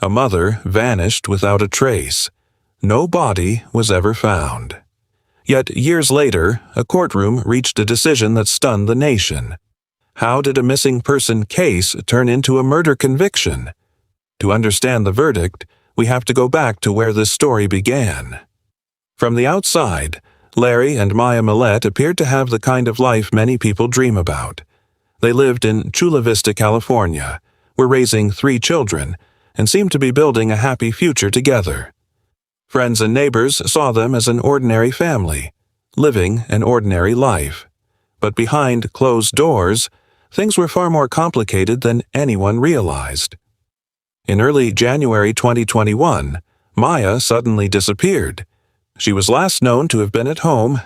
A mother vanished without a trace. No body was ever found. Yet years later, a courtroom reached a decision that stunned the nation. How did a missing person case turn into a murder conviction? To understand the verdict, we have to go back to where this story began. From the outside, Larry and Maya Milete appeared to have the kind of life many people dream about. They lived in Chula Vista, California, were raising 3 children, and seemed to be building a happy future together. Friends and neighbors saw them as an ordinary family, living an ordinary life. But behind closed doors, things were far more complicated than anyone realized. In early January 2021, Maya suddenly disappeared. She was last known to have been at home,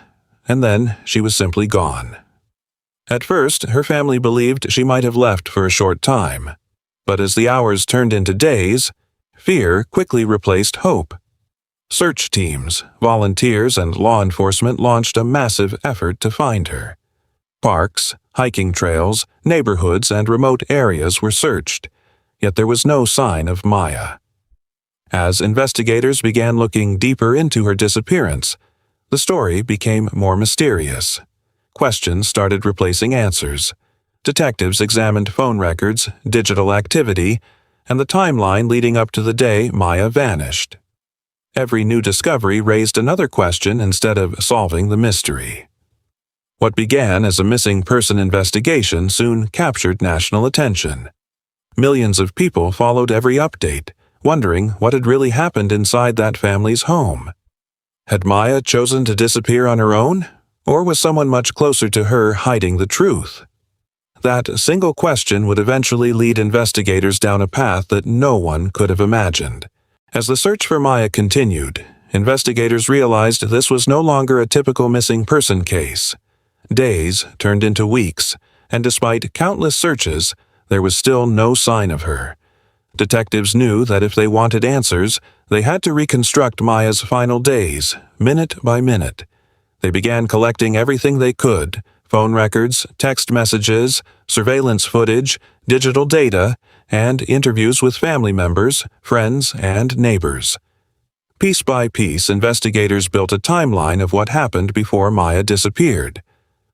and then she was simply gone. At first, her family believed she might have left for a short time. But as the hours turned into days, fear quickly replaced hope. Search teams, volunteers, and law enforcement launched a massive effort to find her. Parks, hiking trails, neighborhoods, and remote areas were searched, yet there was no sign of Maya. As investigators began looking deeper into her disappearance, the story became more mysterious. Questions started replacing answers. Detectives examined phone records, digital activity, and the timeline leading up to the day Maya vanished. Every new discovery raised another question instead of solving the mystery. What began as a missing person investigation soon captured national attention. Millions of people followed every update, wondering what had really happened inside that family's home. Had Maya chosen to disappear on her own, or was someone much closer to her hiding the truth? That single question would eventually lead investigators down a path that no one could have imagined. As the search for Maya continued, investigators realized this was no longer a typical missing person case. Days turned into weeks, and despite countless searches, there was still no sign of her. Detectives knew that if they wanted answers, they had to reconstruct Maya's final days, minute by minute. They began collecting everything they could: phone records, text messages, surveillance footage, digital data, and interviews with family members, friends, and neighbors. Piece by piece, investigators built a timeline of what happened before Maya disappeared.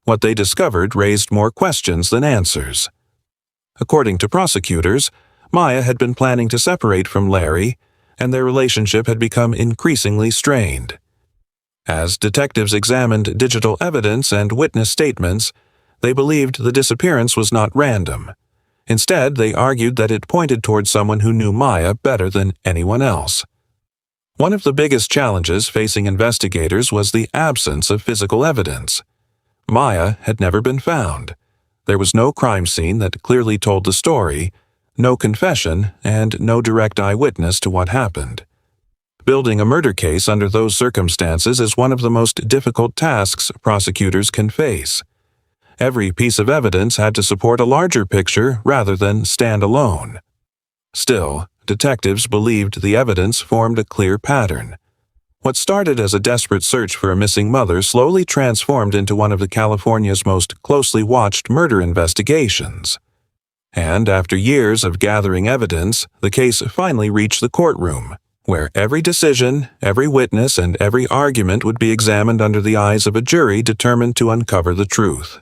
What they discovered raised more questions than answers. According to prosecutors, Maya had been planning to separate from Larry, and their relationship had become increasingly strained. As detectives examined digital evidence and witness statements, they believed the disappearance was not random. Instead, they argued that it pointed toward someone who knew Maya better than anyone else. One of the biggest challenges facing investigators was the absence of physical evidence. Maya had never been found. There was no crime scene that clearly told the story, no confession, and no direct eyewitness to what happened. Building a murder case under those circumstances is one of the most difficult tasks prosecutors can face. Every piece of evidence had to support a larger picture rather than stand alone. Still, detectives believed the evidence formed a clear pattern. What started as a desperate search for a missing mother slowly transformed into one of California's most closely watched murder investigations. And after years of gathering evidence, the case finally reached the courtroom, where every decision, every witness, and every argument would be examined under the eyes of a jury determined to uncover the truth.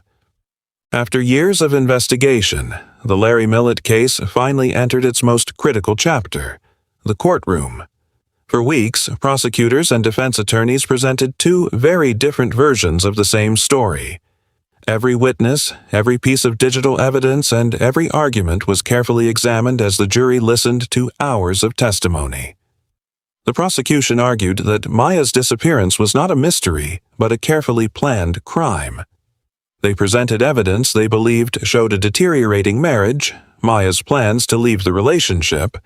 After years of investigation, the Larry Milete case finally entered its most critical chapter, the courtroom. For weeks, prosecutors and defense attorneys presented 2 very different versions of the same story. Every witness, every piece of digital evidence, and every argument was carefully examined as the jury listened to hours of testimony. The prosecution argued that Maya's disappearance was not a mystery, but a carefully planned crime. They presented evidence they believed showed a deteriorating marriage, Maya's plans to leave the relationship,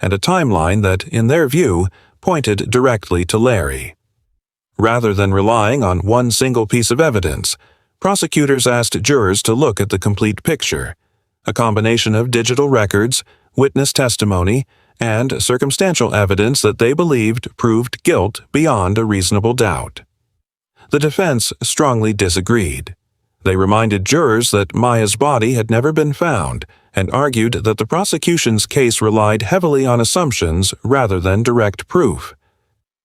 and a timeline that, in their view, pointed directly to Larry. Rather than relying on one single piece of evidence, prosecutors asked jurors to look at the complete picture, a combination of digital records, witness testimony, and circumstantial evidence that they believed proved guilt beyond a reasonable doubt. The defense strongly disagreed. They reminded jurors that Maya's body had never been found, and argued that the prosecution's case relied heavily on assumptions rather than direct proof.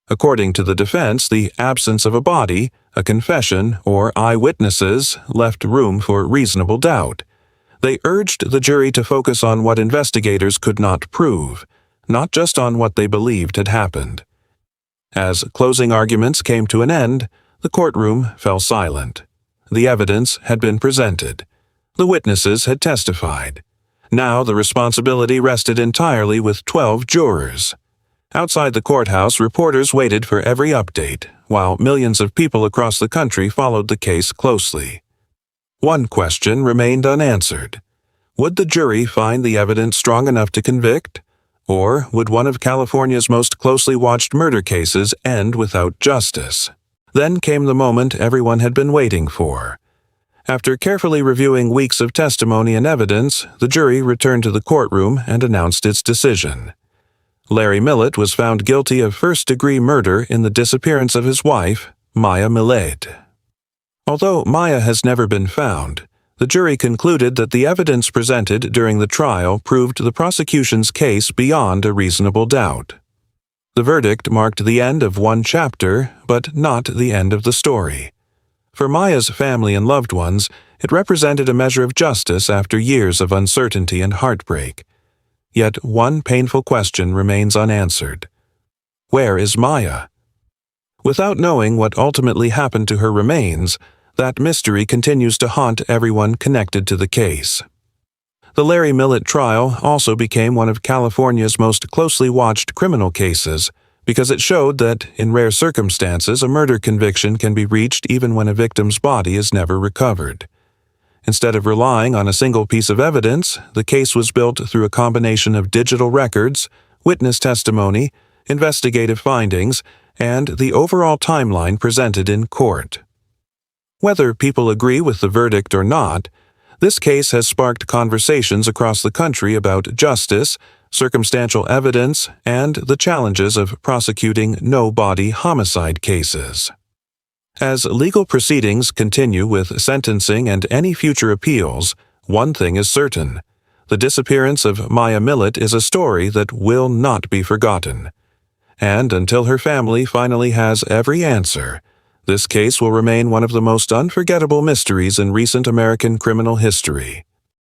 According to the defense, the absence of a body, a confession, or eyewitnesses left room for reasonable doubt. They urged the jury to focus on what investigators could not prove, not just on what they believed had happened. As closing arguments came to an end, the courtroom fell silent. The evidence had been presented. The witnesses had testified. Now the responsibility rested entirely with 12 jurors. Outside the courthouse, reporters waited for every update, while millions of people across the country followed the case closely. One question remained unanswered. Would the jury find the evidence strong enough to convict? Or would one of California's most closely watched murder cases end without justice? Then came the moment everyone had been waiting for. After carefully reviewing weeks of testimony and evidence, the jury returned to the courtroom and announced its decision. Larry Milete was found guilty of first-degree murder in the disappearance of his wife, Maya Milete. Although Maya has never been found, the jury concluded that the evidence presented during the trial proved the prosecution's case beyond a reasonable doubt. The verdict marked the end of one chapter, but not the end of the story. For Maya's family and loved ones, it represented a measure of justice after years of uncertainty and heartbreak. Yet one painful question remains unanswered. Where is Maya? Without knowing what ultimately happened to her remains, that mystery continues to haunt everyone connected to the case. The Larry Milete trial also became one of California's most closely watched criminal cases because it showed that, in rare circumstances, a murder conviction can be reached even when a victim's body is never recovered. Instead of relying on a single piece of evidence, the case was built through a combination of digital records, witness testimony, investigative findings, and the overall timeline presented in court. Whether people agree with the verdict or not, this case has sparked conversations across the country about justice, circumstantial evidence, and the challenges of prosecuting no-body homicide cases. As legal proceedings continue with sentencing and any future appeals, one thing is certain. The disappearance of Maya Milete is a story that will not be forgotten. And until her family finally has every answer, this case will remain one of the most unforgettable mysteries in recent American criminal history.